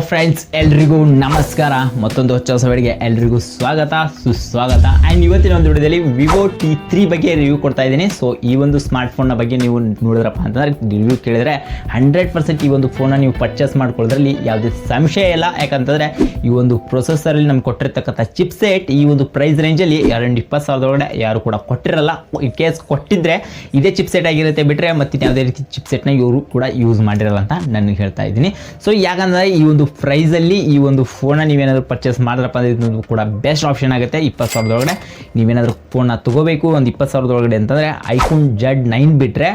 Friends, ಎಲ್ರಿಗೂ ನಮಸ್ಕಾರ. ಮತ್ತೊಂದು ಹೊಸ ವಿಡಿಯೋಗೆ ಎಲ್ರಿಗೂ ಸ್ವಾಗತ ಸುಸ್ವಾಗತ. ಆ್ಯಂಡ್ ಇವತ್ತಿನ ಒಂದು ವಿಡಿಯೋದಲ್ಲಿ ವಿವೋ T3 ಬಗ್ಗೆ ರಿವ್ಯೂ ಕೊಡ್ತಾ ಇದ್ದೀನಿ. ಸೊ ಈ ಒಂದು ಸ್ಮಾರ್ಟ್ ಫೋನ್ನ ಬಗ್ಗೆ ನೀವು ನೋಡಿದ್ರಪ್ಪ ಅಂತಂದರೆ ರಿವ್ಯೂ ಕೇಳಿದರೆ 100% ಈ ಒಂದು ಫೋನ್ನ ನೀವು ಪರ್ಚೇಸ್ ಮಾಡ್ಕೊಳ್ಳೋದ್ರಲ್ಲಿ ಯಾವುದೇ ಸಂಶಯ ಇಲ್ಲ. ಯಾಕಂತಂದರೆ ಈ ಒಂದು ಪ್ರೊಸೆಸರಲ್ಲಿ ನಮ್ಗೆ ಕೊಟ್ಟಿರ್ತಕ್ಕಂಥ ಚಿಪ್ಸೆಟ್ ಈ ಒಂದು ಪ್ರೈಸ್ ರೇಂಜಲ್ಲಿ ಅರೌಂಡ್ 20,000 ಒಳಗಡೆ ಯಾರು ಕೂಡ ಕೊಟ್ಟಿರಲ್ಲ. ಇನ್ ಕೇಸ್ ಕೊಟ್ಟಿದ್ರೆ ಇದೇ ಚಿಪ್ಸೆಟ್ ಆಗಿರುತ್ತೆ ಬಿಟ್ಟರೆ ಮತ್ತೆ ಯಾವುದೇ ರೀತಿ ಚಿಪ್ಸೆಟ್ನ ಇವರು ಕೂಡ ಯೂಸ್ ಮಾಡಿರಲ್ಲ ಅಂತ ನನಗೆ ಹೇಳ್ತಾ ಇದ್ದೀನಿ. ಸೊ ಯಾಕಂದರೆ ಈ ಒಂದು ಪ್ರೈಸಲ್ಲಿ ಈ ಒಂದು ಫೋನ್ನ ನೀವೇನಾದರೂ ಪರ್ಚೇಸ್ ಮಾಡಿದ್ರಪ್ಪ ಅಂದರೆ ಇದು ಕೂಡ ಬೆಸ್ಟ್ ಆಪ್ಷನ್ ಆಗುತ್ತೆ. 20,000 ಒಳಗಡೆ ನೀವೇನಾದರೂ ಫೋನ್ನ ತೊಗೋಬೇಕು ಒಂದು 20,000 ಒಳಗಡೆ ಅಂತಂದರೆ iPhone Z9 ಬಿಟ್ಟರೆ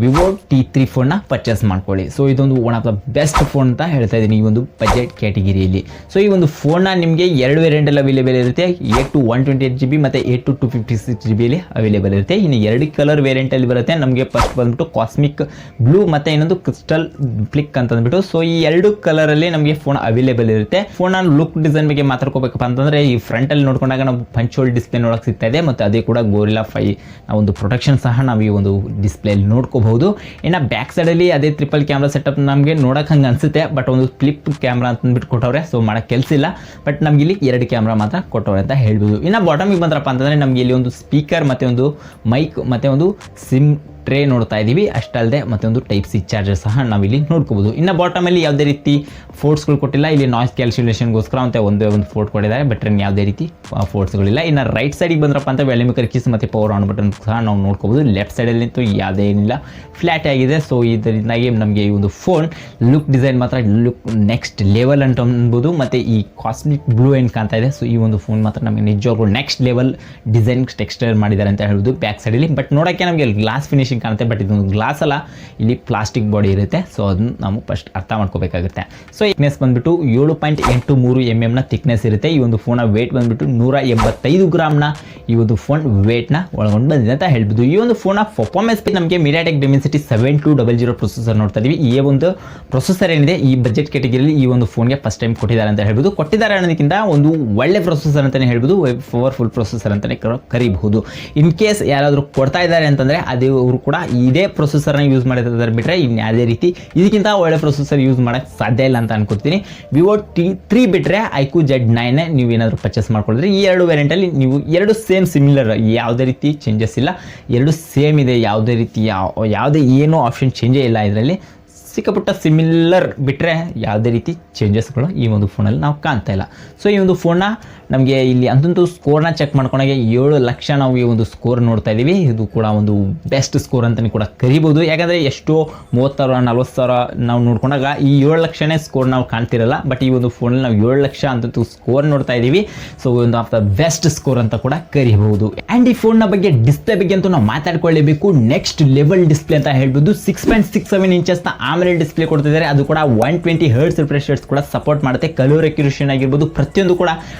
ವಿವೋ T3 ಫೋನ್ನ ಪರ್ಚೇಸ್ ಮಾಡ್ಕೊಳ್ಳಿ. ಸೊ ಇದೊಂದು one of the best phone ಅಂತ ಹೇಳ್ತಾ ಇದ್ದೀನಿ ಈ ಒಂದು ಬಜೆಟ್ ಕ್ಯಾಟಗಿರಿಯಲ್ಲಿ. ಸೊ ಈ ಒಂದು ಫೋನ್ನ ನಿಮಗೆ 2 ವೇರಿಯಂಟಲ್ಲಿ ಅವೈಲೇಬಲ್ ಇರುತ್ತೆ. 8 to 128GB ಮತ್ತು 8 to 256GBಯಲ್ಲಿ ಅವೈಲೇಬಲ್ ಇರುತ್ತೆ. ಇನ್ನು 2 ಕಲರ್ ವೇರಿಯಂಟಲ್ಲಿ ಬರುತ್ತೆ. ನಮಗೆ ಫಸ್ಟ್ ಬಂದ್ಬಿಟ್ಟು ಕಾಸ್ಮಿಕ್ ಬ್ಲೂ ಮತ್ತು ಇನ್ನೊಂದು ಕ್ರಿಸ್ಟಲ್ ಫ್ಲಿಕ್ ಅಂತಂದ್ಬಿಟ್ಟು. ಸೊ ಈ 2 ಕಲರಲ್ಲಿ ನಮಗೆ ಫೋನ್ ಅವೈಲೇಬಲ್ ಇರುತ್ತೆ. ಫೋನ್ನ ಲುಕ್ ಡಿಸೈನ್ ಬಗ್ಗೆ ಮಾತಾಡ್ಕೋಬೇಕಪ್ಪ ಅಂತಂದರೆ ಈ ಫ್ರಂಟಲ್ಲಿ ನೋಡ್ಕೊಂಡಾಗ ನಾವು ಪಂಚ್ ಹೋಲ್ ಡಿಸ್ಪ್ಲೇ ನೋಡೋಕೆ ಸಿಗ್ತಾ ಇದೆ ಮತ್ತು ಅದೇ ಕೂಡ ಗೋರಿಲ್ಲಾ 5 ಒಂದು ಪ್ರೊಟೆಕ್ಷನ್ ಸಹ ನಾವು ಈ ಒಂದು ಡಿಸ್ಪ್ಲೇಲಿ ನೋಡ್ಕೋಬಹುದು. ಇನ್ನು ಬ್ಯಾಕ್ ಸೈಡಲ್ಲಿ ಅದೇ ಟ್ರಿಪಲ್ ಕ್ಯಾಮ್ರಾ ಸೆಟಪ್ ನಮಗೆ ನೋಡೋಕೆ ಹಂಗೆ ಅನಿಸುತ್ತೆ. ಬಟ್ ಒಂದು ಫ್ಲಿಪ್ ಕ್ಯಾಮ್ರಾ ಅಂತಂದ್ಬಿಟ್ಟು ಕೊಟ್ಟವ್ರೆ. ಸೊ ಮಾಡೋಕ್ಕೆ ಕೆಲಸ ಇಲ್ಲ. ಬಟ್ ನಮ್ಗೆ ಇಲ್ಲಿ 2 ಕ್ಯಾಮ್ರಾ ಮಾತ್ರ ಕೊಟ್ಟವ್ರೆ ಅಂತ ಹೇಳ್ಬೋದು. ಇನ್ನು ಬಾಟಮಿಗೆ ಬಂದ್ರಪ್ಪ ಅಂತಂದರೆ ನಮಗೆ ಇಲ್ಲಿ ಒಂದು ಸ್ಪೀಕರ್ ಮತ್ತು ಒಂದು ಮೈಕ್ ಮತ್ತು ಒಂದು ಸಿಮ್ ಟ್ರೇ ನೋಡ್ತಾ ಇದ್ದೀವಿ. ಅಷ್ಟಲ್ಲದೆ ಮತ್ತೊಂದು Type-C ಚಾರ್ಜರ್ ಸಹ ನಾವಿಲ್ಲಿ ನೋಡ್ಕೋಬೋದು. ಇನ್ನು ಬಾಟಮಲ್ಲಿ ಯಾವುದೇ ರೀತಿ ಫೋರ್ಟ್ಸ್ಗಳು ಕೊಟ್ಟಿಲ್ಲ. ಇಲ್ಲಿ ನಾಯ್ಸ್ ಕ್ಯಾಲ್ಕುಲೇಷನ್ಗೋಸ್ಕರ ಅಂತ ಒಂದೇ ಒಂದು ಫೋರ್ಟ್ ಕೊಟ್ಟಿದ್ದಾರೆ. ಬಟ್ ಯಾವುದೇ ರೀತಿ ಫೋರ್ಟ್ಸ್ಗಳಿಲ್ಲ. ಇನ್ನು ರೈಟ್ ಸೈಡಿಗೆ ಬಂದ್ರಪ್ಪ ಅಂತ ವ್ಯಾಲ್ಯೂಮೇಕರ್ ಕೀಸ್ ಮತ್ತು ಪವರ್ ಆನ್ ಬಟನ್ ಸಹ ನಾವು ನೋಡ್ಕೋಬೋದು. ಲೆಫ್ಟ್ ಸೈಡಲ್ಲಂತೂ ಯಾವುದೇ ಏನಿಲ್ಲ, ಫ್ಲ್ಯಾಟ್ ಆಗಿದೆ. ಸೊ ಇದರಿಂದಾಗಿ ನಮಗೆ ಈ ಒಂದು ಫೋನ್ ಲುಕ್ ಡಿಸೈನ್ ಮಾತ್ರ ಲುಕ್ ನೆಕ್ಸ್ಟ್ ಲೆವೆಲ್ ಅಂತ ಅನ್ಬೋದು. ಮತ್ತು ಈ ಕಾಸ್ಮಿಕ್ ಬ್ಲೂ ಏನು ಕಾಣ್ತಾ ಇದೆ. ಸೊ ಈ ಒಂದು ಫೋನ್ ಮಾತ್ರ ನಮಗೆ ನಿಜವಾಗ್ಲೂ ನೆಕ್ಸ್ಟ್ ಲೆವೆಲ್ ಡಿಸೈನ್ ಟೆಕ್ಸ್ಚರ್ ಮಾಡಿದ್ದಾರೆ ಅಂತ ಹೇಳ್ಬೋದು ಬ್ಯಾಕ್ ಸೈಡಲ್ಲಿ. ಬಟ್ ನೋಡೋಕ್ಕೆ ನಮಗೆ ಗ್ಲಾಸ್ ಫಿನಿಶಿಂಗ್ ಕಾಣುತ್ತೆ. ಬಟ್ ಇದೊಂದು ಗ್ಲಾಸ್ ಅಲ್ಲ, ಇಲ್ಲಿ ಪ್ಲಾಸ್ಟಿಕ್ ಬಾಡಿ ಇರುತ್ತೆ. ಸೊ ಅದನ್ನು ನಾವು ಫಸ್ಟ್ ಅರ್ಥ ಮಾಡ್ಕೋಬೇಕಾಗುತ್ತೆ. ಸೊ ಥಿಕ್ನೆಸ್ ಬಂದ್ಬಿಟ್ಟು 7.83 mm ಥಿಕ್ನೆಸ್ ಇರುತ್ತೆ. ಈ ಒಂದು ಫೋನ ವೇಟ್ ಬಂದ್ಬಿಟ್ಟು 185 ಗ್ರಾಮ್ನ ಈ ಒಂದು ಫೋನ್ ವೇಟ್ನ ಒಳಗೊಂಡು ಬಂದಿದೆ ಅಂತ ಹೇಳ್ಬೋದು. ಈ ಒಂದು ಫೋನ ಪರ್ಫಾರ್ಮೆನ್ಸ್ ನಮಗೆ MediaTek Dimensity 7200 ಪ್ರೊಸೆಸರ್ ನೋಡ್ತಾ ಇದೀವಿ. ಈ ಒಂದು ಪ್ರೊಸೆಸರ್ ಏನಿದೆ ಈ ಬಜೆಟ್ ಕ್ಯಾಟಗರಿಯಲ್ಲಿ ಈ ಒಂದು ಫೋನ್ಗೆ ಫಸ್ಟ್ ಟೈಮ್ ಕೊಟ್ಟಿದ್ದಾರೆ ಅಂತ ಹೇಳ್ಬೋದು. ಕೊಟ್ಟಿದ್ದಾರೆ ಅನ್ನೋದಕ್ಕಿಂತ ಒಂದು ಒಳ್ಳೆ ಪ್ರೊಸೆಸರ್ ಅಂತಲೇ ಹೇಳ್ಬೋದು, ಪವರ್ಫುಲ್ ಪ್ರೊಸೆಸರ್ ಅಂತಲೇ ಕರಿಬಹುದು. ಇನ್ ಕೇಸ್ ಯಾರಾದರೂ ಕೊಡ್ತಾ ಇದ್ದಾರೆ ಅಂತಂದರೆ ಅದೇ ಅವರು ಕೂಡ ಇದೇ ಪ್ರೊಸೆಸರ್ನ ಯೂಸ್ ಮಾಡಿದ್ದಾರೆ ಬಿಟ್ಟರೆ ಇನ್ನು ಯಾವುದೇ ರೀತಿ ಇದಕ್ಕಿಂತ ಒಳ್ಳೆ ಪ್ರೊಸೆಸರ್ ಯೂಸ್ ಮಾಡೋಕ್ಕೆ ಸಾಧ್ಯ ಇಲ್ಲ ಅಂತ ಅನ್ಕೊತೀನಿ. ವಿವೋ T3 ಬಿಟ್ಟರೆ iQOO Z9 ನೀವು ಏನಾದರೂ ಪರ್ಚೇಸ್ ಮಾಡ್ಕೊಳಿದ್ರೆ ಈ 2 ವೇರಿಯಂಟಲ್ಲಿ ನೀವು 2 ಸೇಮ್ ಸಿಮಿಲರ್, ಯಾವುದೇ ರೀತಿ ಚೇಂಜಸ್ ಇಲ್ಲ, 2 ಸೇಮ್ ಇದೆ. ಯಾವುದೇ ರೀತಿ ಯಾವುದೇ ಏನೋ ಆಪ್ಷನ್ ಚೇಂಜೇ ಇಲ್ಲ. ಇದರಲ್ಲಿ ಸಿಕ್ಕಾಪುಟ್ಟ ಸಿಮಿಲರ್ ಬಿಟ್ಟರೆ ಯಾವುದೇ ರೀತಿ ಚೇಂಜಸ್ಗಳು ಈ ಒಂದು ಫೋನಲ್ಲಿ ನಾವು ಕಾಣ್ತಾ ಇಲ್ಲ. ಸೊ ಈ ಒಂದು ಫೋನ್ನ ನಮಗೆ ಇಲ್ಲಿ ಅಂತಂತೂ ಸ್ಕೋರ್ನ ಚೆಕ್ ಮಾಡ್ಕೊಂಡಾಗೆ 7 ಲಕ್ಷ ನಾವು ಈ ಒಂದು ಸ್ಕೋರ್ ನೋಡ್ತಾ ಇದ್ದೀವಿ. ಇದು ಕೂಡ ಒಂದು ಬೆಸ್ಟ್ ಸ್ಕೋರ್ ಅಂತಲೇ ಕೂಡ ಕರಿಬೋದು. ಯಾಕಂದರೆ ಎಷ್ಟೋ 30,000 40,000 ನಾವು ನೋಡ್ಕೊಂಡಾಗ ಈ 7 ಲಕ್ಷನೇ ಸ್ಕೋರ್ ನಾವು ಕಾಣ್ತಿರಲ್ಲ. ಬಟ್ ಈ ಒಂದು ಫೋನಲ್ಲಿ ನಾವು 7 ಲಕ್ಷ ಅಂತಂತೂ ಸ್ಕೋರ್ ನೋಡ್ತಾ ಇದ್ದೀವಿ. ಸೊ ಒಂದು ಆಫ್ ದ ಬೆಸ್ಟ್ ಸ್ಕೋರ್ ಅಂತ ಕೂಡ ಕರಿಬಹುದು. ಆ್ಯಂಡ್ ಈ ಫೋನ್ನ ಬಗ್ಗೆ ಡಿಸ್ಪ್ಲೇ ಬಗ್ಗೆ ಅಂತೂ ನಾವು ಮಾತಾಡ್ಕೊಳ್ಳೇಬೇಕು. ನೆಕ್ಸ್ಟ್ ಲೆವೆಲ್ ಡಿಸ್ಪ್ಲೇ ಅಂತ ಹೇಳ್ಬೋದು. 6.67 ಇಂಚಸ್ನ ಆಮೇಲೆ ಡಿಸ್ಪ್ಲೇ ಕೊಡ್ತಿದ್ದಾರೆ. ಅದು ಕೂಡ 120 Hz ರಿಫ್ರೆಶ್ ರೇಟ್ಸ್ ಕೂಡ ಸಪೋರ್ಟ್ ಮಾಡುತ್ತೆ. ಕಲರ್ ಅಕ್ಯುರೇಷನ್ ಆಗಿರ್ಬೋದು, ಪ್ರತಿಯೊಂದು ಕೂಡ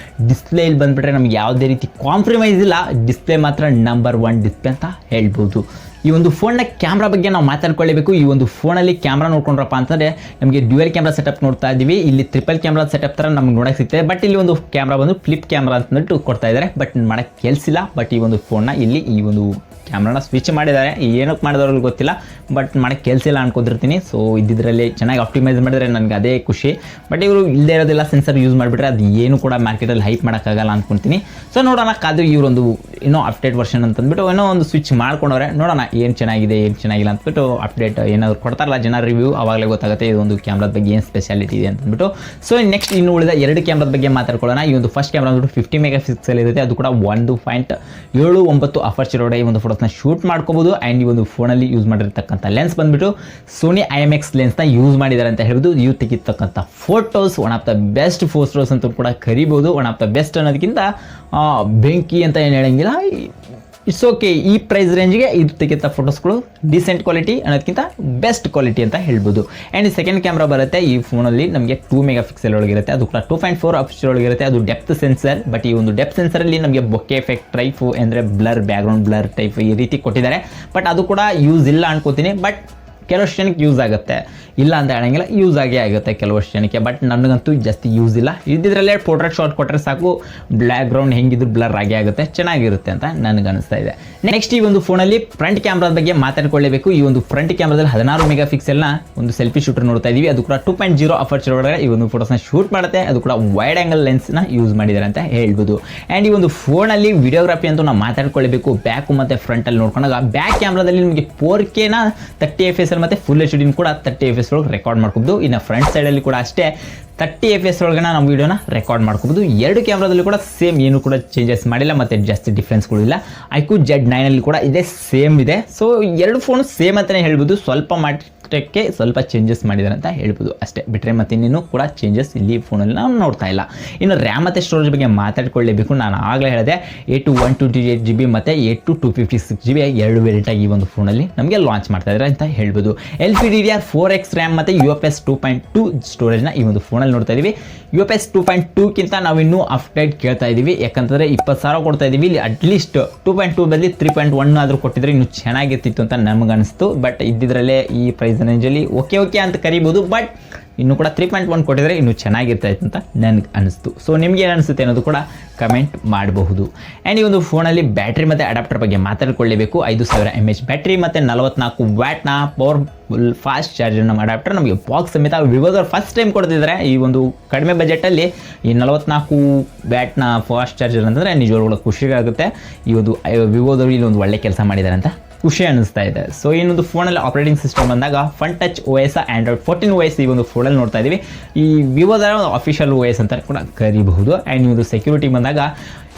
ಡಿಸ್ಪ್ಲೇ ಇಲ್ಲಿ ಬಂದುಬಿಟ್ರೆ ನಮಗೆ ಯಾವುದೇ ರೀತಿ ಕಾಂಪ್ರಮೈಸ್ ಇಲ್ಲ. ಡಿಸ್ಪ್ಲೇ ಮಾತ್ರ ನಂಬರ್ 1 ಡಿಸ್ಪ್ಲೇ ಅಂತ ಹೇಳ್ಬೋದು. ಈ ಒಂದು ಫೋನ್ನ ಕ್ಯಾಮ್ರಾ ಬಗ್ಗೆ ನಾವು ಮಾತಾಡ್ಕೊಳ್ಳೇಬೇಕು. ಈ ಒಂದು ಫೋನಲ್ಲಿ ಕ್ಯಾಮ್ರಾ ನೋಡ್ಕೊಂಡ್ರಪ್ಪ ಅಂತಂದರೆ ನಮಗೆ ಡ್ಯುಯಲ್ ಕ್ಯಾಮ್ರಾ ಸೆಟಪ್ ನೋಡ್ತಾ ಇದ್ದೀವಿ. ಇಲ್ಲಿ ಟ್ರಿಪಲ್ ಕ್ಯಾಮ್ರಾ ಸೆಟಪ್ ಥರ ನಮ್ಗೆ ನೋಡೋಕ್ಕೆ ಸಿಗ್ತದೆ. ಬಟ್ ಇಲ್ಲಿ ಒಂದು ಕ್ಯಾಮ್ರಾ ಬಂದು ಫ್ಲಿಪ್ ಕ್ಯಾಮ್ರಾ ಅಂತಂದ್ಬಿಟ್ಟು ಕೊಡ್ತಾ ಇದ್ದಾರೆ. ಬಟ್ ಮಾಡೋಕ್ಕೆ ಕೆಲಸಿಲ್ಲ. ಬಟ್ ಈ ಒಂದು ಫೋನ್ನ ಇಲ್ಲಿ ಈ ಒಂದು ಕ್ಯಾಮ್ರಾನ ಸ್ವಿಚ್ ಮಾಡಿದ್ದಾರೆ. ಏನಕ್ಕೆ ಮಾಡಿದವ್ರಿಗೆ ಗೊತ್ತಿಲ್ಲ, ಬಟ್ ಮಾಡೋಕ್ಕೆ ಕೆಲಸ ಇಲ್ಲ ಅನ್ಕೋತಿರ್ತೀನಿ. ಸೊ ಇದ್ದಿದ್ರಲ್ಲಿ ಚೆನ್ನಾಗಿ ಆಪ್ಟಿಮೈಸ್ ಮಾಡಿದರೆ ನನಗೆ ಅದೇ ಖುಷಿ. ಬಟ್ ಇವರು ಇಲ್ಲದೇ ಇರೋದೆಲ್ಲ ಸೆನ್ಸರ್ ಯೂಸ್ ಮಾಡಿಬಿಟ್ರೆ ಅದು ಏನು ಕೂಡ ಮಾರ್ಕೆಟಲ್ಲಿ ಹೈಪ್ ಮಾಡೋಕ್ಕಾಗಲ್ಲ ಅಂದ್ಕೊತೀನಿ. ಸೊ ನೋಡೋಣ ಕಾದು ಇವರೊಂದು ಇನ್ನೂ ಅಪ್ಡೇಟ್ ವರ್ಷನ್ ಅಂತಂದ್ಬಿಟ್ಟು ಏನೋ ಒಂದು ಸ್ವಿಚ್ ಮಾಡ್ಕೊಂಡವ್ರೆ. ನೋಡೋಣ ಏನು ಚೆನ್ನಾಗಿದೆ ಏನು ಚೆನ್ನಾಗಿಲ್ಲ ಅಂದ್ಬಿಟ್ಟು ಅಪ್ಡೇಟ್ ಏನಾದರೂ ಕೊಡ್ತಾರಲ್ಲ ಜನ ರಿವ್ಯೂ, ಆವಾಗಲೇ ಗೊತ್ತಾಗುತ್ತೆ ಇದೊಂದು ಕ್ಯಾಮ್ರಾದ ಬಗ್ಗೆ ಏನು ಸ್ಪೆಷಾಲಿಟಿ ಇದೆ ಅಂತಂದ್ಬಿಟ್ಟು. ಸೊ ನೆಕ್ಸ್ಟ್ ಇನ್ನು ಉಳಿದ 2 ಕ್ಯಾಮ್ರಾದ ಬಗ್ಗೆ ಮಾತಾಡ್ಕೊಳ್ಳೋಣ. ಈ ಒಂದು ಫಸ್ಟ್ ಕ್ಯಾಮ್ರಾ ಅಂದ್ಬಿಟ್ಟು 50 MP ಇರುತ್ತೆ. ಅದು ಕೂಡ 1.79 ಅಪರ್ಚರ್ ಒಳಗಡೆ ಈ ಒಂದು ಫೋಟೋಸ್ನ ಶೂಟ್ ಮಾಡ್ಕೋಬಹುದು. ಆ್ಯಂಡ್ ಈ ಒಂದು ಫೋನಲ್ಲಿ ಯೂಸ್ ಮಾಡಿರ್ತಕ್ಕಂಥ ಲೆನ್ಸ್ ಬಂದ್ಬಿಟ್ಟು ಸೋನಿ IMX ಲೆನ್ಸ್ನ ಯೂಸ್ ಮಾಡಿದ್ದಾರೆ ಅಂತ ಹೇಳ್ಬೋದು. ಇವು ತೆಗಿತಕ್ಕಂಥ photos one of the best photos ಅಂತ ಕೂಡ ಕರಿಬೋದು. ಒನ್ ಆಫ್ ದ ಬೆಸ್ಟ್ ಅನ್ನೋದಕ್ಕಿಂತ ಬೆಂಕಿ ಅಂತ ಏನು ಹೇಳಂಗಿಲ್ಲ, ಇಟ್ಸ್ ಓಕೆ. ಈ ಪ್ರೈಸ್ ರೇಂಜ್ಗೆ ಇದು ತೆಗಿತ ಫೋಟೋಸ್ಗಳು ಡಿಸೆಂಟ್ ಕ್ವಾಲಿಟಿ ಅನ್ನೋದಕ್ಕಿಂತ ಬೆಸ್ಟ್ ಕ್ವಾಲಿಟಿ ಅಂತ ಹೇಳ್ಬೋದು. ಆ್ಯಂಡ್ ಸೆಕೆಂಡ್ ಕ್ಯಾಮ್ರಾ ಬರುತ್ತೆ ಈ ಫೋನಲ್ಲಿ ನಮಗೆ 2 MP ಒಳಗಿರುತ್ತೆ. ಅದು ಕೂಡ 2.4 ಅಪರ್ಚರ್ ಒಳಗಿರುತ್ತೆ. ಅದು ಡೆಪ್ತ್ ಸೆನ್ಸರ್. ಬಟ್ ಈ ಒಂದು ಡೆಪ್ತ್ ಸೆನ್ಸರಲ್ಲಿ ನಮಗೆ ಬೊಕೆ ಎಫೆಕ್ಟ್ ಟೈಪು ಅಂದರೆ ಬ್ಲರ್, ಬ್ಯಾಕ್ಗ್ರೌಂಡ್ ಬ್ಲರ್ ಟೈಪ್ ಈ ರೀತಿ ಕೊಟ್ಟಿದ್ದಾರೆ. ಬಟ್ ಅದು ಕೂಡ ಯೂಸ್ ಇಲ್ಲ ಅನ್ಕೋತೀನಿ. ಬಟ್ ಕೆಲವಷ್ಟು ಜನಕ್ಕೆ ಯೂಸ್ ಆಗುತ್ತೆ. ಇಲ್ಲ ಅಂತ ಹೇಳಂಗಿಲ್ಲ, ಯೂಸ್ ಆಗೇ ಆಗುತ್ತೆ ಕೆಲವಷ್ಟು ಜನಕ್ಕೆ. ಬಟ್ ನನಗಂತೂ ಜಾಸ್ತಿ ಯೂಸ್ ಇಲ್ಲ. ಇದ್ದಿದ್ರಲ್ಲೇ ಪೋರ್ಟ್ರೇಟ್ ಶಾಟ್ ಕೊಟ್ಟರೆ ಸಾಕು, ಬ್ಲ್ಯಾಕ್ ಗ್ರೌಂಡ್ ಹೆಂಗಿದ್ರು ಬ್ಲರ್ ಆಗೇ ಆಗುತ್ತೆ, ಚೆನ್ನಾಗಿರುತ್ತೆ ಅಂತ ನನಗೆ ಅನಿಸ್ತಾ ಇದೆ. ನೆಕ್ಸ್ಟ್ ಈ ಒಂದು ಫೋನಲ್ಲಿ ಫ್ರಂಟ್ ಕ್ಯಾಮ್ರಾದ ಬಗ್ಗೆ ಮಾತಾಡ್ಕೊಳ್ಳೇಬೇಕು. ಈ ಒಂದು ಫ್ರಂಟ್ ಕ್ಯಾಮ್ರಾದಲ್ಲಿ 16 ಮೆಗಾ ಪಿಕ್ಸೆಲ್ನ ಒಂದು ಸೆಲ್ಫಿ ಶೂಟರ್ ನೋಡ್ತಾ ಇದೀವಿ. ಅದು ಕೂಡ 2.0 ಅಪರ್ಚರ್ ಒಳಗಡೆ ಈ ಒಂದು ಫೋಟೋಸ್ನ ಶೂಟ್ ಮಾಡುತ್ತೆ. ಅದು ಕೂಡ ವೈಡ್ ಆಂಗಲ್ ಲೆನ್ಸ್ನ ಯೂಸ್ ಮಾಡಿದ್ದಾರೆ ಅಂತ ಹೇಳ್ಬೋದು. ಆ್ಯಂಡ್ ಈ ಒಂದು ಫೋನಲ್ಲಿ ವಿಡಿಯೋಗ್ರಫಿ ಅಂತೂ ನಾವು ಮಾತಾಡ್ಕೊಳ್ಳೇಬೇಕು. ಬ್ಯಾಕು ಮತ್ತು ಫ್ರಂಟಲ್ಲಿ ನೋಡ್ಕೊಂಡಾಗ ಬ್ಯಾಕ್ ಕ್ಯಾಮ್ರಾದಲ್ಲಿ ನಿಮಗೆ 4Kನ 30 FPS ಮತ್ತು ಫುಲ್ HD ಕೂಡ 30 FPS ಒಳಗೆ ರೆಕಾರ್ಡ್ ಮಾಡ್ಕೋಬೋದು. ಇನ್ನು ಫ್ರಂಟ್ ಸೈಡಲ್ಲಿ ಕೂಡ ಅಷ್ಟೇ 30 FPS ಒಳಗೆ ನಾವು ವೀಡಿಯೋನ ರೆಕಾರ್ಡ್ ಮಾಡ್ಕೋಬೋದು. ಎರಡು ಕ್ಯಾಮ್ರಾದಲ್ಲಿ ಕೂಡ ಸೇಮ್ ಏನು ಕೂಡ ಚೇಂಜಸ್ ಮಾಡಿಲ್ಲ ಮತ್ತು ಜಾಸ್ತಿ ಡಿಫ್ರೆನ್ಸ್ಗಳು ಇಲ್ಲ. iQOO Z9 ಅಲ್ಲಿ ಕೂಡ ಇದೇ ಸೇಮ್ ಇದೆ. ಸೊ ಎರಡು ಫೋನ್ ಸೇಮ್ ಅಂತಲೇ ಹೇಳ್ಬೋದು. ಸ್ವಲ್ಪ ಮಾತ್ರಕ್ಕೆ ಸ್ವಲ್ಪ ಚೇಂಜಸ್ ಮಾಡಿದ್ದಾರೆ ಅಂತ ಹೇಳ್ಬೋದು ಅಷ್ಟೇ, ಬಿಟ್ಟರೆ ಮತ್ತೆ ಇನ್ನೇನು ಕೂಡ ಚೇಂಜಸ್ ಇಲ್ಲಿ ಫೋನಲ್ಲಿ ನಾವು ನೋಡ್ತಾ ಇಲ್ಲ. ಇನ್ನು ರ್ಯಾಮ್ ಮತ್ತು ಸ್ಟೋರೇಜ್ ಬಗ್ಗೆ ಮಾತಾಡ್ಕೊಳ್ಳೇಬೇಕು. ನಾನು ಆಗಲೇ ಹೇಳಿದೆ 8 to 128 GB ಮತ್ತು 8 to 256 GB ಎರಡು ವೇರಿಯಂಟಾಗಿ ಈ ಒಂದು ಫೋನಲ್ಲಿ ನಮಗೆ ಲಾಂಚ್ ಮಾಡ್ತಾ ಇದ್ದಾರೆ ಅಂತ ಹೇಳ್ಬೋದು. LPDDR4X ರ್ಯಾಮ್ ಮತ್ತು UFS 2.2 ಸ್ಟೋರೇಜ್ನ ಈ ಒಂದು ಫೋನಲ್ಲಿ ನೋಡ್ತಾ ಇದೀವಿ. UFS 2.2ಕ್ಕಿಂತ ನಾವು ಇನ್ನೂ ಅಪ್ಡೇಟ್ ಕೇಳ್ತಾ ಇದೀವಿ. ಯಾಕಂತಂದರೆ 20,000 ಕೊಡ್ತಾ ಇದೀವಿ. ಇಲ್ಲಿ ಅಟ್ಲೀಸ್ಟ್ 2.2 ಬದಲಿ 3.1 ಆದರೂ ಕೊಟ್ಟಿದ್ರೆ ಇನ್ನೂ ಚೆನ್ನಾಗಿರ್ತಿತ್ತು ಅಂತ ನಮಗನಿಸ್ತು. ಬಟ್ ಇದ್ದಿದ್ರಲ್ಲೇ ಈ ಪ್ರೈಸ್ ರೇಂಜಲ್ಲಿ ಓಕೆ ಅಂತ ಕರಿಬೋದು. ಬಟ್ ಇನ್ನೂ ಕೂಡ 3.1 ಕೊಟ್ಟಿದ್ರೆ ಇನ್ನೂ ಚೆನ್ನಾಗಿರ್ತಾ ಇತ್ತು ಅಂತ ನನಗೆ ಅನಿಸ್ತು. ಸೊ ನಿಮ್ಗೆ ಏನು ಅನಿಸುತ್ತೆ ಅನ್ನೋದು ಕೂಡ ಕಮೆಂಟ್ ಮಾಡಬಹುದು. ಆ್ಯಂಡ್ ಈ ಒಂದು ಫೋನಲ್ಲಿ ಬ್ಯಾಟ್ರಿ ಮತ್ತು ಅಡಾಪ್ಟರ್ ಬಗ್ಗೆ ಮಾತಾಡ್ಕೊಳ್ಳೇಬೇಕು. 5000 mAh ಬ್ಯಾಟ್ರಿ ಮತ್ತು 44 ವ್ಯಾಟ್ನ ಪವರ್ಫುಲ್ ಫಾಸ್ಟ್ ಚಾರ್ಜರ್ನ ಅಡಾಪ್ಟರ್ ನಮಗೆ ಬಾಕ್ಸ್ ಸಮೇತ ವಿವೋದವ್ರು ಫಸ್ಟ್ ಟೈಮ್ ಕೊಡ್ತಿದ್ದಾರೆ. ಈ ಒಂದು ಕಡಿಮೆ ಬಜೆಟಲ್ಲಿ ಈ 44 ವ್ಯಾಟ್ನ ಫಾಸ್ಟ್ ಚಾರ್ಜರ್ ಅಂತಂದರೆ ನಿಜವಾಗ್ಲೂ ಖುಷಿಯಾಗುತ್ತೆ. ಈ ಒಂದು ವಿವೋದವರು ಇಲ್ಲಿ ಒಂದು ಒಳ್ಳೆ ಕೆಲಸ ಮಾಡಿದ್ದಾರೆ ಅಂತ ಖುಷಿ ಅನ್ನಿಸ್ತಾ ಇದೆ. ಸೊ ಇನ್ನೊಂದು ಫೋನಲ್ಲಿ ಆಪರೇಟಿಂಗ್ ಸಿಸ್ಟಮ್ ಬಂದಾಗ fun touch OS Android 14 OS ಈ ಒಂದು ಫೋನಲ್ಲಿ ನೋಡ್ತಾ ಇದ್ದೀವಿ. ಈ ವಿವೋದ ಅಫಿಷಿಯಲ್ OS ಅಂತ ಕೂಡ ಕರಿಬಹುದು. ಆ್ಯಂಡ್ ಈ ಒಂದು ಸೆಕ್ಯೂರಿಟಿ ಬಂದಾಗ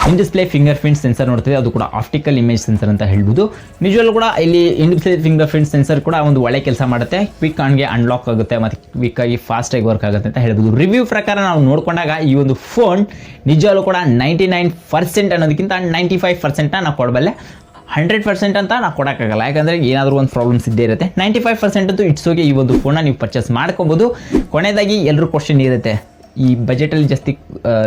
ಇನ್ ಡಿಸ್ಪ್ಲೇ ಫಿಂಗರ್ ಪ್ರಿಂಟ್ ಸೆನ್ಸರ್ ನೋಡ್ತೀವಿ. ಅದು ಕೂಡ ಆಪ್ಟಿಕಲ್ ಇಮೇಜ್ ಸೆನ್ಸರ್ ಅಂತ ಹೇಳ್ಬೋದು. ನಿಜವಲ್ಲೂ ಕೂಡ ಇಲ್ಲಿ ಇನ್ ಡಿಸ್ಪ್ಲೇ ಫಿಂಗರ್ ಪ್ರಿಂಟ್ ಸೆನ್ಸರ್ ಕೂಡ ಒಂದು ಒಳ್ಳೆ ಕೆಲಸ ಮಾಡುತ್ತೆ. ಕ್ವಿಕ್ ಆನ್ಗೆ ಅನ್ಲಾಕ್ ಆಗುತ್ತೆ ಮತ್ತು ಕ್ವಿಕ್ಕಾಗಿ ಫಾಸ್ಟಾಗಿ ವರ್ಕ್ ಆಗುತ್ತೆ ಅಂತ ಹೇಳ್ಬೋದು. ರಿವ್ಯೂ ಪ್ರಕಾರ ನಾವು ನೋಡ್ಕೊಂಡಾಗ ಈ ಒಂದು ಫೋನ್ ನಿಜವಲ್ಲೂ ಕೂಡ 99% ಅನ್ನೋದಕ್ಕಿಂತ 95% ನಾವು ಕೊಡಬಲ್ಲೆ. 100% ಅಂತ ನಾವು ಕೊಡೋಕ್ಕಾಗಲ್ಲ, ಯಾಕಂದರೆ ಏನಾದರೂ ಒಂದು ಪ್ರಾಬ್ಲಮ್ಸ್ ಇದ್ದೇ ಇರುತ್ತೆ. 95% ಅಂತೂ ಇಟ್ಸ್ ಓಕೆ, ಈ ಒಂದು ಫೋನ್ನ ನೀವು ಪರ್ಚೇಸ್ ಮಾಡ್ಕೊಬೋದು. ಕೊನೆಯದಾಗಿ ಎಲ್ಲರೂ ಕ್ವಶನ್ ಇರುತ್ತೆ, ಈ ಬಜೆಟಲ್ಲಿ ಜಾಸ್ತಿ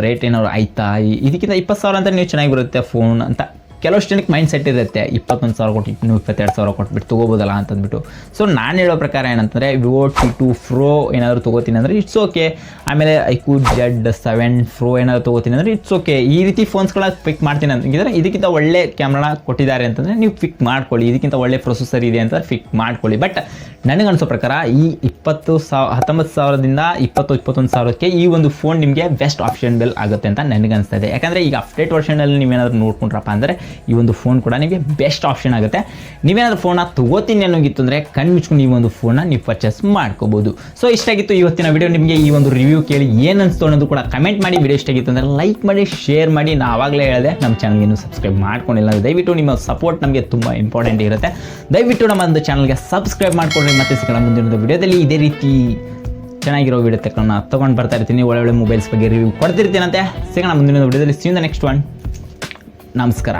ರೇಟ್ ಏನಾದ್ರು ಆಯ್ತಾ, ಇದಕ್ಕಿಂತ 20,000 ಅಂತ ನೀವು ಚೆನ್ನಾಗಿ ಬರುತ್ತೆ ಫೋನ್ ಅಂತ ಕೆಲವಷ್ಟು ಜನಕ್ಕೆ ಮೈಂಡ್ ಸೆಟ್ ಇರುತ್ತೆ. 21,000 ಕೊಟ್ಟು ಇನ್ನೂ 22,000 ಕೊಟ್ಬಿಟ್ಟು ತೊಗೋಬೋದಲ್ಲ ಅಂತಂದ್ಬಿಟ್ಟು. ಸೊ ನಾನು ಹೇಳೋ ಪ್ರಕಾರ ಏನಂತಂದರೆ ವಿವೋ T2 Pro ಏನಾದರೂ ತೊಗೋತೀನಿ ಅಂದರೆ ಇಟ್ಸ್ ಓಕೆ. ಆಮೇಲೆ iQOO Z7 Pro ಏನಾದರೂ ತೊಗೋತೀನಿ ಅಂದರೆ ಇಟ್ಸ್ ಓಕೆ. ಈ ರೀತಿ ಫೋನ್ಸ್ಗಳನ್ನ ಪಿಕ್ ಮಾಡ್ತೀನಿ ಅಂತಂದರೆ ಇದಕ್ಕಿಂತ ಒಳ್ಳೆ ಕ್ಯಾಮ್ರಾನ ಕೊಟ್ಟಿದ್ದಾರೆ ಅಂತಂದರೆ ನೀವು ಪಿಕ್ ಮಾಡ್ಕೊಳ್ಳಿ. ಇದಕ್ಕಿಂತ ಒಳ್ಳೆ ಪ್ರೊಸೆಸರ್ ಇದೆ ಅಂತ ಪಿಕ್ ಮಾಡ್ಕೊಳ್ಳಿ. ಬಟ್ ನನಗನ್ಸೋ ಪ್ರಕಾರ ಈ 19,000ದಿಂದ 21,000ಕ್ಕೆ ಈ ಒಂದು ಫೋನ್ ನಿಮಗೆ ಬೆಸ್ಟ್ ಆಪ್ಷನ್ಬಲ್ ಆಗುತ್ತೆ ಅಂತ ನನಗನ್ಸ್ತಾ ಇದೆ. ಯಾಕಂದರೆ ಈಗ ಅಪ್ಡೇಟ್ ವರ್ಷನಲ್ಲಿ ನೀವೇನಾದರೂ ನೋಡ್ಕೊಂಡ್ರಪ್ಪ ಅಂದರೆ ಈ ಒಂದು ಫೋನ್ ಕೂಡ ನಿಮಗೆ ಬೆಸ್ಟ್ ಆಪ್ಷನ್ ಆಗುತ್ತೆ. ನೀವೇನಾದರೂ ಫೋನ್ನ ತೊಗೋತೀನಿ ಅನ್ನೋಗಿತ್ತು ಅಂದರೆ ಕಣ್ಣು ಮುಚ್ಕೊಂಡು ಈ ಒಂದು ಫೋನ್ನ ನೀವು ಪರ್ಚೇಸ್ ಮಾಡ್ಕೋಬೋದು. ಸೊ ಇಷ್ಟಾಗಿತ್ತು ಇವತ್ತಿನ ವಿಡಿಯೋ. ನಿಮಗೆ ಈ ಒಂದು ರಿವ್ಯೂ ಕೇಳಿ ಏನು ಅನಿಸ್ತು ಅನ್ನೋದು ಕೂಡ ಕಮೆಂಟ್ ಮಾಡಿ. ವಿಡಿಯೋ ಇಷ್ಟಾಗಿತ್ತು ಅಂದರೆ ಲೈಕ್ ಮಾಡಿ, ಶೇರ್ ಮಾಡಿ. ನಾನು ಆವಾಗಲೇ ಹೇಳಿದೆ ನಮ್ಮ ಚಾನಲ್ಗೆ ಇನ್ನೂ ಸಬ್ಸ್ಕ್ರೈಬ್ ಮಾಡ್ಕೊಂಡಿಲ್ಲ, ದಯವಿಟ್ಟು ನಿಮ್ಮ ಸಪೋರ್ಟ್ ನಮಗೆ ತುಂಬ ಇಂಪಾರ್ಟೆಂಟ್ ಇರುತ್ತೆ. ದಯವಿಟ್ಟು ನಮ್ಮ ಒಂದು ಚಾನಲ್ಗೆ ಸಬ್ಸ್ಕ್ರೈಬ್ ಮಾಡಿಕೊಂಡ್ರೆ ಮತ್ತೆ ಸಿಗೋಣ ಮುಂದಿನ ವಿಡಿಯೋದಲ್ಲಿ. ಇದೇ ರೀತಿ ಚೆನ್ನಾಗಿರೋ ವಿಡಿಯೋ ತೊಗೊಂಡು ಬರ್ತಾ ಇರ್ತೀನಿ. ಒಳ್ಳೆ ಮೊಬೈಲ್ಸ್ ಬಗ್ಗೆ ರಿವ್ಯೂ ಕೊಡ್ತಿರ್ತೀನಂತೆ. ಸಿಗೋಣ ಮುಂದಿನ ವಿಡಿಯೋದಲ್ಲಿ. See you in the next one. ನಮಸ್ಕಾರ.